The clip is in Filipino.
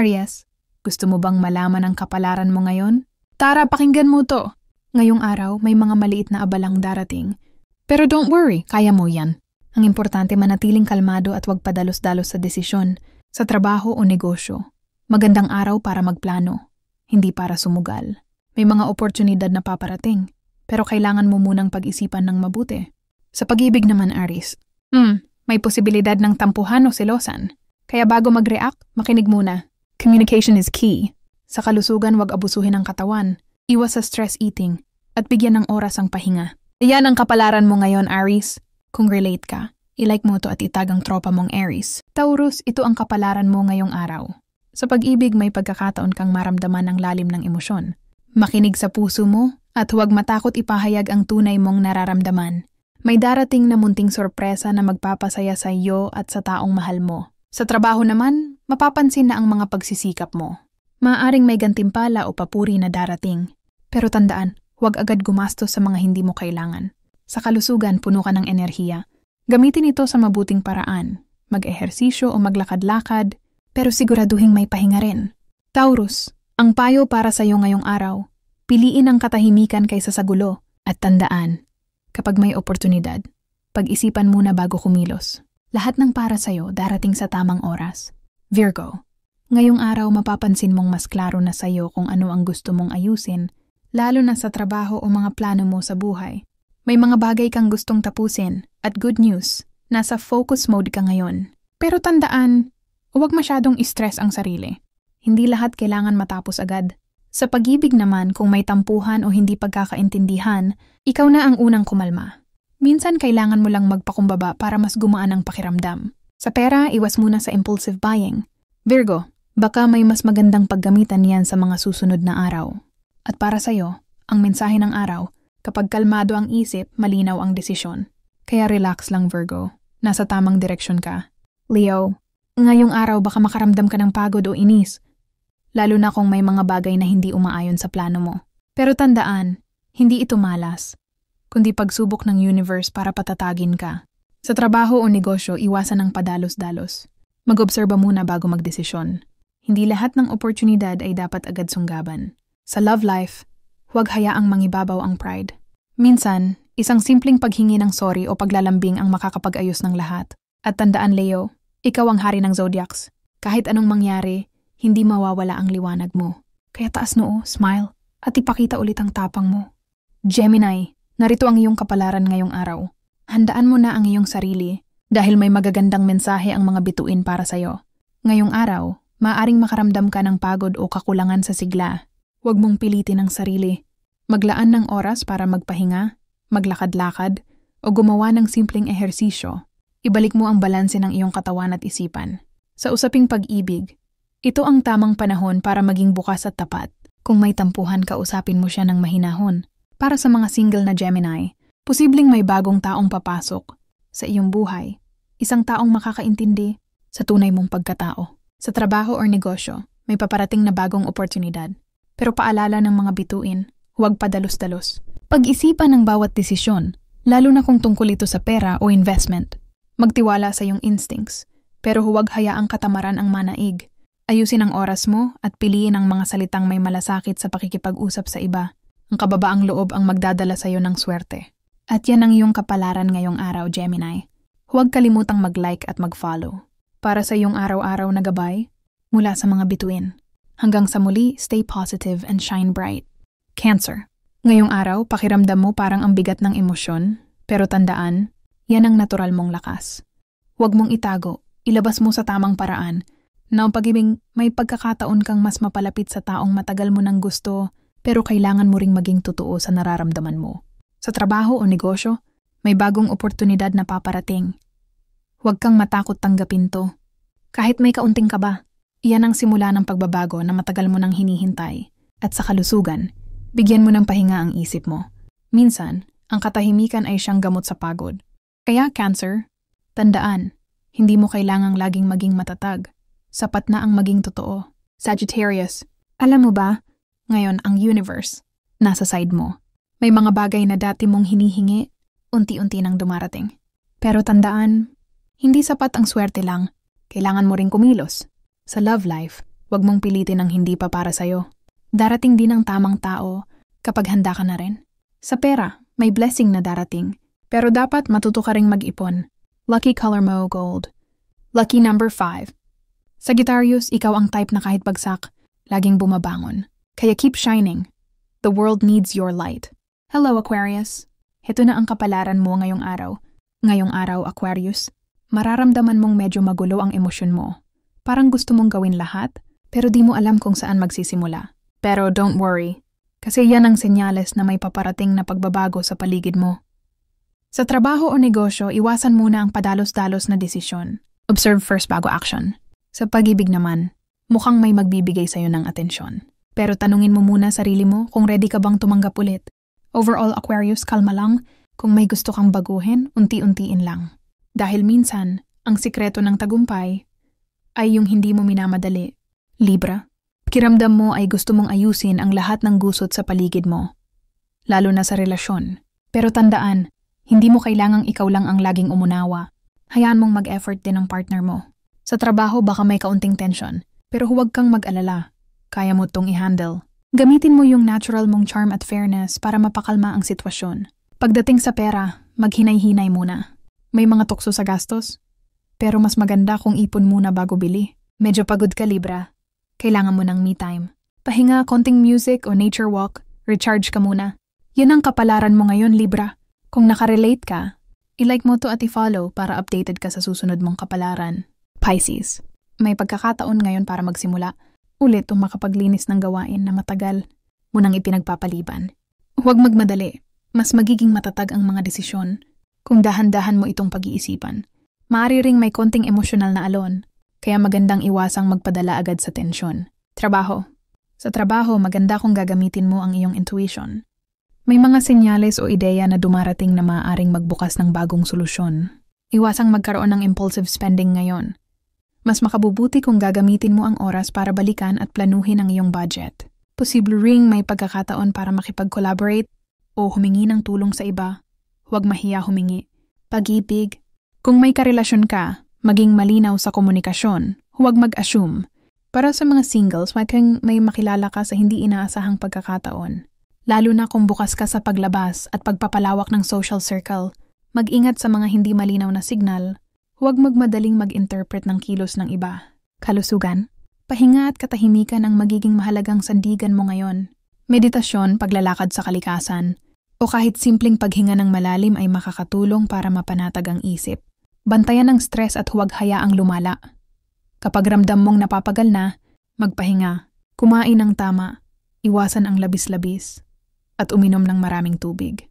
Aries, gusto mo bang malaman ang kapalaran mo ngayon? Tara, pakinggan mo to! Ngayong araw, may mga maliit na abalang darating. Pero don't worry, kaya mo yan. Ang importante manatiling kalmado at huwag padalos-dalos sa desisyon, sa trabaho o negosyo. Magandang araw para magplano, hindi para sumugal. May mga oportunidad na paparating, pero kailangan mo munang pag-isipan ng mabuti. Sa pag-ibig naman, Aries, may posibilidad ng tampuhan o selosan. Kaya bago mag-react, makinig muna. Communication is key. Sa kalusugan, huwag abusuhin ang katawan, iwas sa stress eating, at bigyan ng oras ang pahinga. Iyan ang kapalaran mo ngayon, Aries. Kung relate ka, ilike mo to at itag ang tropa mong Aries. Taurus, ito ang kapalaran mo ngayong araw. Sa pag-ibig, may pagkakataon kang maramdaman ng lalim ng emosyon. Makinig sa puso mo at huwag matakot ipahayag ang tunay mong nararamdaman. May darating na munting sorpresa na magpapasaya sa iyo at sa taong mahal mo. Sa trabaho naman, mapapansin na ang mga pagsisikap mo. Maaaring may gantimpala o papuri na darating. Pero tandaan, huwag agad gumastos sa mga hindi mo kailangan. Sa kalusugan, puno ka ng enerhiya. Gamitin ito sa mabuting paraan. Mag-ehersisyo o maglakad-lakad, pero siguraduhin may pahinga rin. Taurus, ang payo para sa iyo ngayong araw, piliin ang katahimikan kaysa sa gulo. At tandaan, kapag may oportunidad, pag-isipan muna bago kumilos. Lahat ng para sa'yo darating sa tamang oras. Virgo, ngayong araw mapapansin mong mas klaro na sa'yo kung ano ang gusto mong ayusin, lalo na sa trabaho o mga plano mo sa buhay. May mga bagay kang gustong tapusin, at good news, nasa focus mode ka ngayon. Pero tandaan, huwag masyadong stress ang sarili. Hindi lahat kailangan matapos agad. Sa pag-ibig naman, kung may tampuhan o hindi pagkakaintindihan, ikaw na ang unang kumalma. Minsan kailangan mo lang magpakumbaba para mas gumaan ang pakiramdam. Sa pera, iwas muna sa impulsive buying. Virgo, baka may mas magandang paggamitan yan sa mga susunod na araw. At para sa'yo, ang mensahe ng araw, kapag kalmado ang isip, malinaw ang desisyon. Kaya relax lang, Virgo. Nasa tamang direksyon ka. Leo, ngayong araw baka makaramdam ka ng pagod o inis, lalo na kung may mga bagay na hindi umaayon sa plano mo. Pero tandaan, hindi ito malas, kundi pagsubok ng universe para patatagin ka. Sa trabaho o negosyo, iwasan ang padalos-dalos. Mag-obserba muna bago magdesisyon. Hindi lahat ng oportunidad ay dapat agad sunggaban. Sa love life, huwag hayaang mangibabaw ang pride. Minsan, isang simpleng paghingi ng sorry o paglalambing ang makakapag-ayos ng lahat. At tandaan, Leo, ikaw ang hari ng zodiacs. Kahit anong mangyari, hindi mawawala ang liwanag mo. Kaya taas noo, smile, at ipakita ulit ang tapang mo. Gemini, narito ang iyong kapalaran ngayong araw. Handaan mo na ang iyong sarili dahil may magagandang mensahe ang mga bituin para sa'yo. Ngayong araw, maaaring makaramdam ka ng pagod o kakulangan sa sigla. Huwag mong pilitin ang sarili. Maglaan ng oras para magpahinga, maglakad-lakad, o gumawa ng simpleng ehersisyo. Ibalik mo ang balanse ng iyong katawan at isipan. Sa usaping pag-ibig, ito ang tamang panahon para maging bukas at tapat. Kung may tampuhan, kausapin mo siya ng mahinahon. Para sa mga single na Gemini, posibleng may bagong taong papasok sa iyong buhay. Isang taong makakaintindi sa tunay mong pagkatao. Sa trabaho o negosyo, may paparating na bagong oportunidad. Pero paalala ng mga bituin, huwag padalos-dalos. Pag-isipan ng bawat desisyon, lalo na kung tungkol ito sa pera o investment. Magtiwala sa iyong instincts, pero huwag hayaang katamaran ang manaig. Ayusin ang oras mo at piliin ang mga salitang may malasakit sa pakikipag-usap sa iba. Ang kababaang loob ang magdadala sa iyo ng swerte. At yan ang iyong kapalaran ngayong araw, Gemini. Huwag kalimutang mag-like at mag-follow. Para sa iyong araw-araw na gabay, mula sa mga bituin. Hanggang sa muli, stay positive and shine bright. Cancer. Ngayong araw, pakiramdam mo parang ang bigat ng emosyon, pero tandaan, yan ang natural mong lakas. Huwag mong itago, ilabas mo sa tamang paraan, na ang pag-ibig may pagkakataon kang mas mapalapit sa taong matagal mo ng gusto, pero kailangan mo ring maging totoo sa nararamdaman mo. Sa trabaho o negosyo, may bagong oportunidad na paparating. Huwag kang matakot tanggapin to. Kahit may kaunting kaba, iyan ang simula ng pagbabago na matagal mo nang hinihintay. At sa kalusugan, bigyan mo ng pahinga ang isip mo. Minsan, ang katahimikan ay siyang gamot sa pagod. Kaya Cancer, tandaan, hindi mo kailangang laging maging matatag. Sapat na ang maging totoo. Sagittarius, alam mo ba, ngayon ang universe, nasa side mo. May mga bagay na dati mong hinihingi, unti-unti nang dumarating. Pero tandaan, hindi sapat ang swerte lang. Kailangan mo ring kumilos. Sa love life, Huwag mong pilitin ang hindi pa para sa'yo. Darating din ang tamang tao kapag handa ka na rin. Sa pera, may blessing na darating. Pero dapat matuto ka ring mag-ipon. Lucky color mo, gold. Lucky number 5. Sagittarius, ikaw ang type na kahit bagsak, laging bumabangon. Kaya keep shining. The world needs your light. Hello, Aquarius. Heto na ang kapalaran mo ngayong araw. Ngayong araw, Aquarius. Mararamdaman mong medyo magulo ang emosyon mo. Parang gusto mong gawin lahat, pero di mo alam kung saan magsisimula. Pero don't worry, kasi yan ang senyales na may paparating na pagbabago sa paligid mo. Sa trabaho o negosyo, iwasan muna ang padalos-dalos na desisyon. Observe first bago action. Sa pag-ibig naman, mukhang may magbibigay sa'yo ng atensyon. Pero tanungin mo muna sarili mo kung ready ka bang tumanggap ulit. Overall, Aquarius, kalma lang. Kung may gusto kang baguhin, unti-untiin lang. Dahil minsan, ang sikreto ng tagumpay ay yung hindi mo minamadali. Libra, pakiramdam mo ay gusto mong ayusin ang lahat ng gusot sa paligid mo. Lalo na sa relasyon. Pero tandaan, hindi mo kailangang ikaw lang ang laging umunawa. Hayaan mong mag-effort din ang partner mo. Sa trabaho baka may kaunting tension, pero huwag kang mag-alala. Kaya mo itong i-handle. Gamitin mo yung natural mong charm at fairness para mapakalma ang sitwasyon. Pagdating sa pera, maghinay-hinay muna. May mga tukso sa gastos, pero mas maganda kung ipon muna bago bili. Medyo pagod ka, Libra. Kailangan mo ng me time. Pahinga, konting music o nature walk, recharge ka muna. Yan ang kapalaran mo ngayon, Libra. Kung nakarelate ka, i-like mo to at i-follow para updated ka sa susunod mong kapalaran. Pisces, may pagkakataon ngayon para magsimula. Ulit o makapaglinis ng gawain na matagal mo nang ipinagpapaliban. Huwag magmadali. Mas magiging matatag ang mga desisyon kung dahan-dahan mo itong pag-iisipan. Maaari ring may konting emosyonal na alon, kaya magandang iwasang magpadala agad sa tensyon. Trabaho. Sa trabaho, maganda kung gagamitin mo ang iyong intuition. May mga senyales o ideya na dumarating na maaaring magbukas ng bagong solusyon. Iwasang magkaroon ng impulsive spending ngayon. Mas makabubuti kung gagamitin mo ang oras para balikan at planuhin ang iyong budget. Posible ring may pagkakataon para makipag-collaborate o humingi ng tulong sa iba. Huwag mahiya humingi. Pag-ibig. Kung may karelasyon ka, maging malinaw sa komunikasyon. Huwag mag-assume. Para sa mga singles, huwag kang may makilala ka sa hindi inaasahang pagkakataon. Lalo na kung bukas ka sa paglabas at pagpapalawak ng social circle. Mag-ingat sa mga hindi malinaw na signal. Huwag magmadaling mag-interpret ng kilos ng iba. Kalusugan. Pahinga at katahimikan ang magiging mahalagang sandigan mo ngayon. Meditasyon, paglalakad sa kalikasan, o kahit simpleng paghinga ng malalim ay makakatulong para mapanatag ang isip. Bantayan ang stress at huwag hayaang lumala. Kapag ramdam mong napapagal na, magpahinga, kumain ng tama, iwasan ang labis-labis, at uminom ng maraming tubig.